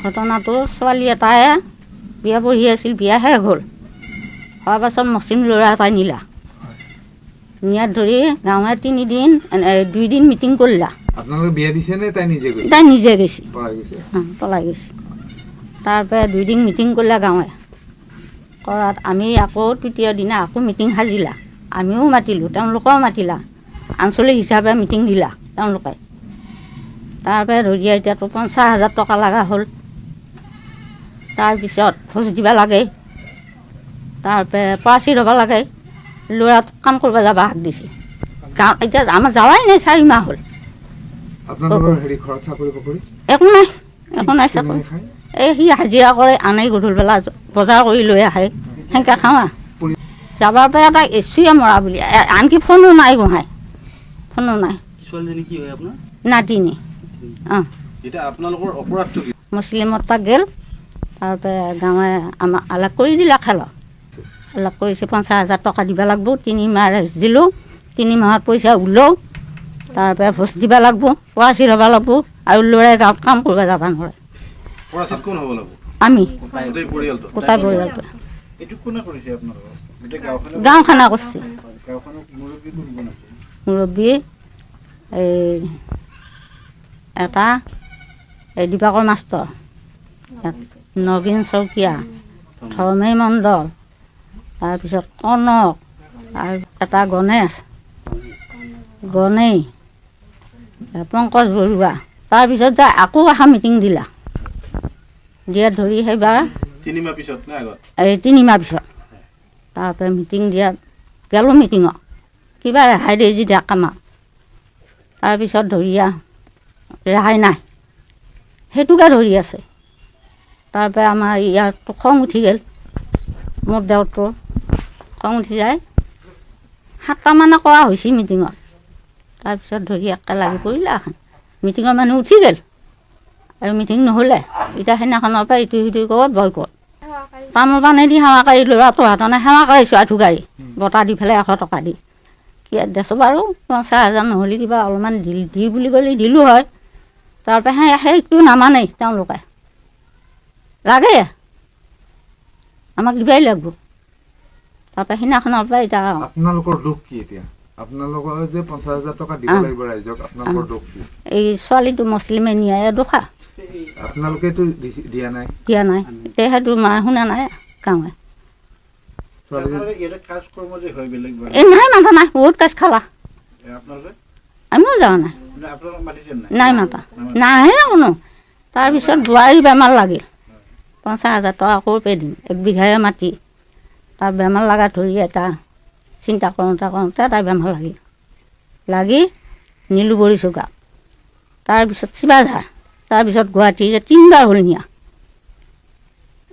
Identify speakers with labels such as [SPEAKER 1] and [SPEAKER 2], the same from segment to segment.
[SPEAKER 1] ঘটনাটো ছোৱালী এটাই বিয়া পঢ়ি আছিল, বিয়া শেষ হ'ল। হোৱাৰ পাছত মুছলিম ল'ৰা এটাই নিলা, নিয়াত ধৰি গাঁৱে 2 দিন মিটিং কৰিলা।
[SPEAKER 2] আপোনালোকে বিয়া দিছে নে তাই নিজে গৈছে?
[SPEAKER 1] তাই নিজে গৈছে, পলাই গৈছে। তাৰপৰা 2 দিন মিটিং কৰিলা গাঁৱে, কৰাত আমি আকৌ তৃতীয় দিনা আকৌ মিটিং সাজিলা। আমিও মাতিলোঁ, তেওঁলোকেও মাতিলা, আঞ্চলিক হিচাপে মিটিং দিলা তেওঁলোকে। তাৰপৰা ধৰি এতিয়াতো 50,000 টকা লগা হ'ল। তাৰপিছত ভোজ দিব লাগে, তাৰপৰা পৰাচিত হ'ব লাগে। ল'ৰাটোক কাম কৰিব যাব হাক দিছে। গাঁও এতিয়া আমাৰ যাৱাই নাই, 4 মাহ হ'ল। একো নাই, একো নাই চাকৰি। এই সি হাজিৰা কৰে, আনে গধূলি বেলা বজাৰ কৰি লৈ আহে, সেনেকৈ খাওঁ। যাবাৰ পৰা এটা এচুৱে মৰা বুলি, আনকি ফোনো নাই, গোহাঁই ফোনো নাই। নাতিনি। মুছলিমৰ তাক গেল, তাৰপৰা গাঁৱে আমাক আলাগ কৰি দিলা। খেলৰ আলাগ কৰিছে, 50,000 টকা দিব লাগিব। 3 মাহ ৰেষ্ট দিলোঁ, 3 মাহত পইচা ওলাওঁ। তাৰপৰা ভোজ দিব লাগিব, পৰাচিত হ'ব লাগিব, আৰু ল'ৰাই গাঁৱত কাম কৰিব যাব নোৱাৰে। আমি গোটাই পৰিয়ালটো গাঁওখানা কৰিছে। মুৰব্বী এটা দিবাকৰ মাষ্টৰ, নগীন চৌকীয়া, ধৰ্মী মণ্ডল, তাৰপিছত কনক, আৰু এটা গণেশ, পংকজ বৰুৱা। তাৰপিছত যায় আকৌ এখন মিটিং দিলা। দিয়াত ধৰি সেইবাৰ 3 মাহ পিছত তাৰপৰা মিটিং দিয়াত গেলোঁ মিটিঙত, কিবা ৰেহাই দিয়ে যি দিয়া কামা। তাৰপিছত ধৰিয়া ৰেহাই নাই, সেইটোকে ধৰি আছে। তাৰপৰা আমাৰ ইয়াৰতো খং উঠি গ'ল, মোৰ দেউৰটোৰ খং উঠি যায়। 7টা মানে কৰা হৈছে মিটিঙত। তাৰপিছত ধৰি একেলগে পৰিলে এখন মিটিঙৰ মানুহ উঠি গ'ল, আৰু মিটিং নহ'লে এতিয়া সেইদিনাখনৰ পৰা ইটো সিটো ক'ব বয়কট। তামোল পানেদি সেৱাকাৰী ল'ৰাটো হাতনে সেৱা কৰিছোঁ, আঠু গাড়ী বটা দি পেলাই 100 টকা দি। কি দেছোঁ বাৰু, 50,000 নহ'লে কিবা অলপমান দি বুলি ক'লে দিলোঁ হয়। তাৰপৰা সেইটো নামানেই তেওঁলোকে, লাগে আমাক দিবাই লাগিব। তাৰপৰা সেইদিনাখনৰ পৰা এতিয়া
[SPEAKER 2] আপোনালোকৰ দুখ কি? এতিয়া আপোনালোকৰ যে 50,000 টকা দিব লাগিব ৰাইজক, আপোনালোকৰ দুখ কি?
[SPEAKER 1] এই ছোৱালীটো মুছলিমে নিয়াই দুখা।
[SPEAKER 2] আপোনালোকেতো দিয়া নাই?
[SPEAKER 1] দিয়া নাই, এতিয়া সেইটো শুনা নাই গাঁৱে। এই নাই মাতা নাই, বহুত কাজ খালা, আমিও যোৱা নাই, নাই মাতা নাহে কোনো। তাৰপিছত বোৱাৰী বেমাৰ লাগিল, 50,000 টকা ক'ৰপে দিম, 1 বিঘাই মাটি। তাৰ বেমাৰ লগা ধৰি এটা চিন্তা কৰোঁতে তাই বেমাৰ লাগি নিলোঁ বৰিচুকা, তাৰপিছত শিৱাঝাৰ, তাৰপিছত গুৱাহাটী 3বাৰ হ'ল নিয়া।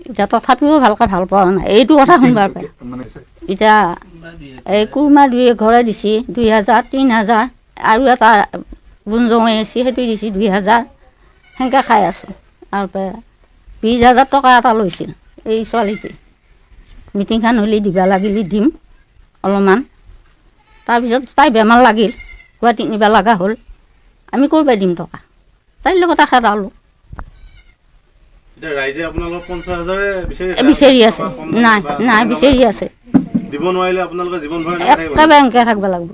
[SPEAKER 1] এতিয়া তথাপিও ভালকৈ ভাল পোৱা নাই, এইটো কথা শুনবাৰ পাই। এতিয়া এই কুৰমা 2 ঘৰে দিছে 2,000, 3,000, আৰু এটা গুঞ্জঙে আছে সেইটো দিছে 2,000, সেনেকৈ খাই আছোঁ। তাৰপৰা 20,000 টকা এটা লৈছিল এই ছোৱালীটোৱে, মিটিংখন হ'লে দিবা লাগিলে দিম অলপমান। তাৰপিছত তাই বেমাৰ লাগিল, গুৱাহাটীত নিব লগা হ'ল, আমি ক'ৰ পৰা দিম টকা, তাইৰ লগত খেদালোঁ। বিচাৰি আছে, নাই বিচাৰি আছে, একেবাৰে এনেকৈ থাকিব লাগিব।